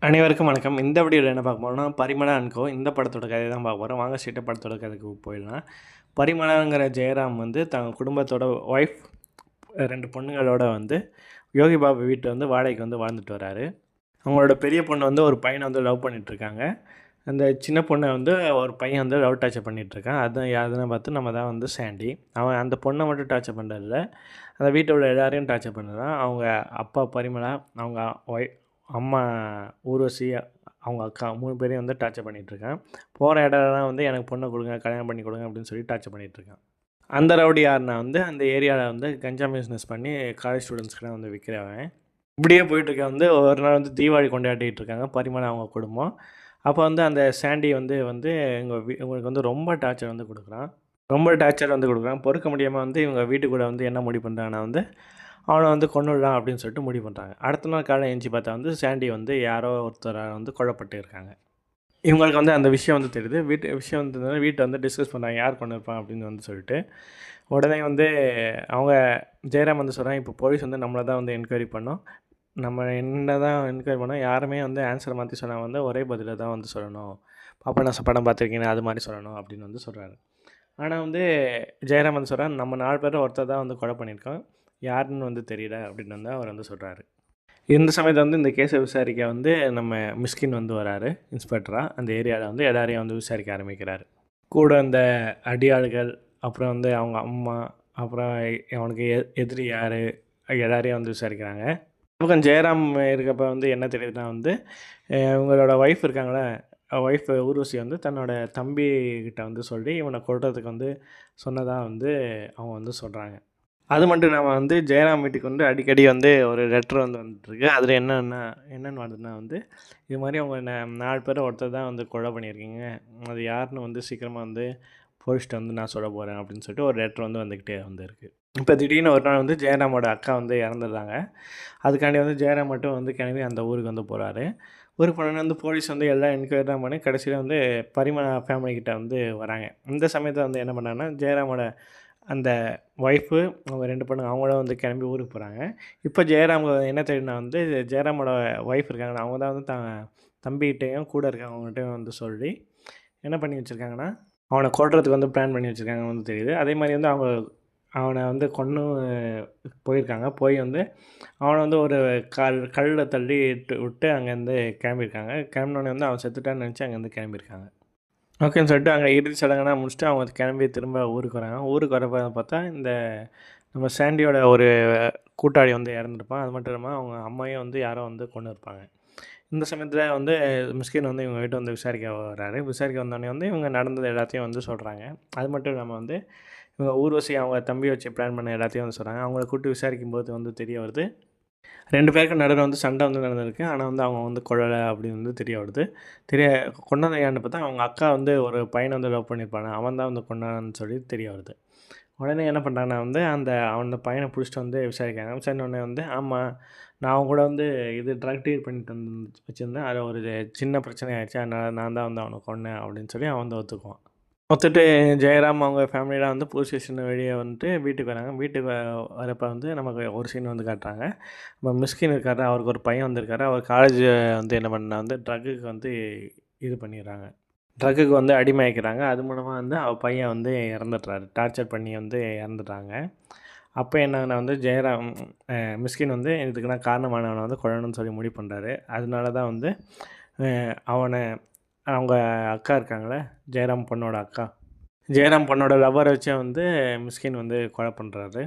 அனைவருக்கும் வணக்கம். இந்த வீடியோவில் என்ன பார்க்க போறோம்னா, பரிமளா அண்ட் கோ இந்த படத்தோட கதைய தான் பார்க்க போறோம். வாங்க ஸ்ட்ரெயிட்டா படத்தோட கதைக்கு போயிடலாம். பரிமளாங்கிற ஜெயராம் வந்து தன் குடும்பத்தோட ஒய்ஃப் 2 பொண்ணுங்களோட வந்து யோகி பாபு வீட்டை வந்து வாடகைக்கு வந்து வாழ்ந்துட்டு வராரு. அவங்களோட பெரிய பொண்ணு வந்து ஒரு பையனை வந்து லவ் பண்ணிகிட்ருக்காங்க. அந்த சின்ன பொண்ணை வந்து ஒரு பையன் வந்து லவ் டார்ச்சர் பண்ணிகிட்ருக்கான். அதுதான் யாருன்னு பார்த்து நம்ம தான் வந்து சாண்டி. அவன் அந்த பொண்ணை மட்டும் டார்ச்சர் பண்ணுறதில்ல, அந்த வீட்டில் உள்ள எல்லாரையும் டார்ச்சர் பண்ணுறான். அவங்க அப்பா பரிமளா, அவங்க அம்மா ஊர்வசி, அவங்க அக்கா 3 பேரையும் வந்து டார்ச்சர் பண்ணிகிட்ருக்கான். போகிற இடம்லாம் வந்து எனக்கு பொண்ணை கொடுங்க, கல்யாணம் பண்ணி கொடுங்க அப்படின்னு சொல்லி டார்ச்சர் பண்ணிகிட்ருக்கான். அந்த ரவுடி யாருன்னா வந்து அந்த ஏரியாவில் வந்து கஞ்சா பிஸ்னஸ் பண்ணி காலேஜ் ஸ்டூடெண்ட்ஸ்க்குலாம் வந்து விற்கிறவன். இப்படியே போயிட்டுருக்க வந்து ஒரு நாள் வந்து தீபாவளி கொண்டாடிட்டு இருக்காங்க பரிமளா அவங்க குடும்பம். அப்போ வந்து அந்த சாண்டி வந்து வந்து இவங்களுக்கு வந்து ரொம்ப டார்ச்சர் வந்து கொடுக்குறான். பொறுக்க முடியாமல் வந்து இவங்க வீட்டுக்குள்ளே வந்து என்ன முடிவு பண்ணுறாங்கன்னா வந்து அவனை வந்து கொன்னுடலாம் அப்படின்னு சொல்லிட்டு முடிவு பண்ணுறாங்க. அடுத்த நாள் காலையில் எந்திச்சி பார்த்தா வந்து சாண்டி வந்து யாரோ ஒருத்தரால் வந்து கொல்லப்பட்டு இருக்காங்க. இவங்களுக்கு வந்து அந்த விஷயம் வந்து தெரியுது. விஷயம் வந்ததுனால வீட்டை வந்து டிஸ்கஸ் பண்ணுறாங்க, யார் கொண்டிருப்பான் அப்படின்னு வந்து சொல்லிட்டு. உடனே வந்து அவங்க ஜெயராம் வந்து சொல்கிறாங்க, இப்போ போலீஸ் வந்து நம்மளை தான் வந்து என்கொயரி பண்ணோம். நம்ம என்ன தான் என்கொயரி பண்ணோம், யாருமே வந்து ஆன்சரை மாற்றி சொன்னால் வந்து ஒரே பதிலை தான் வந்து சொல்லணும். பாபநாசம் படம் பார்த்துருக்கீங்க அது மாதிரி சொல்லணும் அப்படின்னு வந்து சொல்கிறாரு. ஆனால் வந்து ஜெயராம் வந்து சொல்கிறார், நம்ம 4 பேரில் ஒருத்தர் தான் வந்து கொலை பண்ணியிருக்கோம், யாருன்னு வந்து தெரியல அப்படின்னு வந்து அவர் வந்து சொல்கிறாரு. இந்த சமயத்தில் வந்து இந்த கேஸை விசாரிக்க வந்து நம்ம மிஸ்கின் வந்து வராரு இன்ஸ்பெக்டராக. அந்த ஏரியாவில் வந்து எல்லாரையும் வந்து விசாரிக்க ஆரம்பிக்கிறாரு. கூட அந்த அடியாளுகள், அப்புறம் வந்து அவங்க அம்மா, அப்புறம் அவனுக்கு எதிரி யார், எல்லாரையும் வந்து விசாரிக்கிறாங்க. பக்கம் ஜெயராம் இருக்கப்போ வந்து என்ன தெரியுதுன்னா வந்து இவங்களோட ஒய்ஃப் இருக்காங்களே, ஒய்ஃப் ஊர்வசி வந்து தன்னோட தம்பிக்கிட்ட வந்து சொல்லி இவனை கொல்றதுக்கு வந்து சொன்னதாக வந்து அவங்க வந்து சொல்கிறாங்க. அது மட்டும் இல்லாமல் வந்து ஜெயராம் வீட்டுக்கு வந்து அடிக்கடி வந்து ஒரு லெட்ரு வந்து வந்துட்டுருக்கு. அதில் என்னென்னு வருதுன்னா வந்து இது மாதிரி அவங்க 4 பேர் ஒருத்தர் தான் வந்து கொலை பண்ணியிருக்கீங்க, அது யாருன்னு வந்து சீக்கிரமாக வந்து போலீஸ்கிட்ட வந்து நான் சொல்ல போகிறேன் அப்படின்னு சொல்லிட்டு ஒரு லெட்ரு வந்து வந்துக்கிட்டே வந்துருக்கு. இப்போ திடீர்னு ஒரு நாள் வந்து ஜெயராமோட அக்கா வந்து இறந்துடுறாங்க. அதுக்காண்டி வந்து ஜெயராம் மட்டும் வந்து கிளம்பி அந்த ஊருக்கு வந்து போகிறாரு. ஊருக்கு போனோடனே வந்து போலீஸ் வந்து எல்லாம் என்கொயரி தான் பண்ணி கடைசியில் வந்து பரிமளா ஃபேமிலிக்கிட்ட வந்து வராங்க. இந்த சமயத்தில் வந்து என்ன பண்ணாங்கன்னா, ஜெயராமோட அந்த ஒய்ஃபு, அவங்க 2 பொண்ணுங்க அவங்களும் வந்து கிளம்பி ஊருக்கு போகிறாங்க. இப்போ ஜெயராம் என்ன தெரியும்னா வந்து ஜெயராமோட ஒய்ஃப் இருக்காங்கல்ல, அவங்க தான் வந்து தம்பிகிட்டேயும் கூட இருக்கவங்ககிட்டையும் வந்து சொல்லி என்ன பண்ணி வச்சுருக்காங்கன்னா, அவனை கொல்றதுக்கு வந்து பிளான் பண்ணி வச்சுருக்காங்கன்னு வந்து தெரியுது. அதே மாதிரி வந்து அவங்க அவனை வந்து கொன்று போயிருக்காங்க. போய் வந்து அவனை வந்து ஒரு கல்லில் தள்ளி விட்டு அங்கேருந்து கிளம்பியிருக்காங்க. கிளம்பினோடனே வந்து அவன் செத்துட்டான்னு நினச்சி அங்கேருந்து கிளம்பியிருக்காங்க. ஓகேன்னு சொல்லிட்டு அங்கே இறுதி சடங்கெல்லாம் முடிச்சுட்டு அவங்க கிளம்பி திரும்ப ஊருக்கு வராங்க. ஊருக்கு வரப்போ பார்த்தா இந்த நம்ம சாண்டியோட ஒரு கூட்டாளி வந்து இறந்துருப்பான். அது மட்டும் இல்லாமல் அவங்க அம்மையும் வந்து யாரோ வந்து கொன்று இருப்பாங்க. இந்த சமயத்தில் வந்து மிஸ்கின் வந்து இவங்க வீட்டை வந்து விசாரிக்க வர்றாரு. விசாரிக்க வந்தோடனே வந்து இவங்க நடந்தது எல்லாத்தையும் வந்து சொல்கிறாங்க. அது மட்டும் இல்லாமல் வந்து இவங்க ஊர்வசி அவங்க தம்பி வச்சு பிளான் பண்ண எல்லாத்தையும் வந்து சொல்கிறாங்க. அவங்கள கூப்பிட்டு விசாரிக்கும்போது வந்து தெரிய வருது, 2 பேருக்கு நடுவில் வந்து சண்டை வந்து நடந்திருக்கு. ஆனால் வந்து அவங்க வந்து கொல்லலை அப்படின்னு வந்து தெரிய வருது. கொன்னது ஏன்னு பார்த்தா அவங்க அக்கா வந்து ஒரு பையனை வந்து லவ் பண்ணியிருப்பாங்க, அவன் தான் வந்து கொன்னான்னு சொல்லி தெரிய வருது. உடனே என்ன பண்ணுறாங்கன்னா வந்து அந்த பையனை பிடிச்சிட்டு வந்து விசாரிக்கிறாங்க. விசாரினோடனே வந்து ஆமாம், நான் அவன் கூட வந்து ட்ரக் டீல் பண்ணிட்டு வச்சுருந்தேன், அதில் ஒரு சின்ன பிரச்சனை ஆகிடுச்சு, அதனால் நான் தான் வந்து அவனை கொன்னேன் அப்படின்னு சொல்லி அவன் வந்து ஒத்துக்குவான். ஒத்துட்டு ஜெயராம் அவங்க ஃபேமிலியெலாம் வந்து போலீஸ் ஸ்டேஷன் வெளியே வந்துட்டு வீட்டுக்கு வராங்க. வீட்டுக்கு வரப்போ வந்து நமக்கு ஒரு சீன் வந்து காட்டுறாங்க. நம்ம மிஸ்கின் இருக்காரு, அவருக்கு ஒரு பையன் வந்திருக்காரு. அவர் காலேஜ் வந்து என்ன பண்ணா வந்து ட்ரக்குக்கு வந்து இது பண்ணிடுறாங்க, ட்ரக்குக்கு வந்து அடிமையாக்கிறாங்க. அது மூலமாக வந்து அவள் பையன் வந்து இறந்துடுறாரு, டார்ச்சர் பண்ணி வந்து இறந்துட்டாங்க. அப்போ என்னன்னா வந்து ஜெயராம் மிஸ்கின் வந்து இதுக்குன்னா காரணமானவனை வந்து கொல்லணும்னு சொல்லி முடிவு பண்ணுறாரு. அதனால தான் வந்து அவனை அவங்க அக்கா இருக்காங்களே, ஜெயராம் பொண்ணோட அக்கா, ஜெயராம் பொண்ணோட லவ்வரை வச்சே வந்து மிஸ்கின் வந்து கொலை பண்ணுறாரு.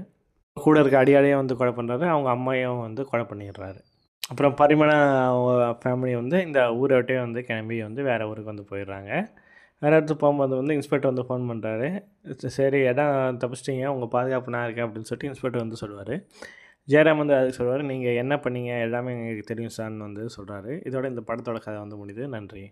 கூட இருக்க அடியாளையும் வந்து கொலை பண்ணுறாரு, அவங்க அம்மையும் வந்து கொலை பண்ணிடுறாரு. அப்புறம் பரிமளா ஃபேமிலி வந்து இந்த ஊரை விட்டே வந்து கிளம்பி வந்து வேறு ஊருக்கு வந்து போயிடுறாங்க. வேறு இடத்துக்கு போகும்போது வந்து இன்ஸ்பெக்டர் வந்து ஃபோன் பண்ணுறாரு. சரி இடம் தப்பிச்சிட்டிங்க, உங்கள் பாதுகாப்பு நான் இருக்கேன் அப்படின்னு சொல்லிட்டு இன்ஸ்பெக்டர் வந்து சொல்லுவார். ஜெயராம் வந்து அதுக்கு சொல்லுவார், நீங்கள் என்ன பண்ணீங்க எல்லாமே எங்களுக்கு தெரியும் சார்ன்னு வந்து சொல்கிறாரு. இதோட இந்த படத்தோட கதை வந்து முடியுது. நன்றி.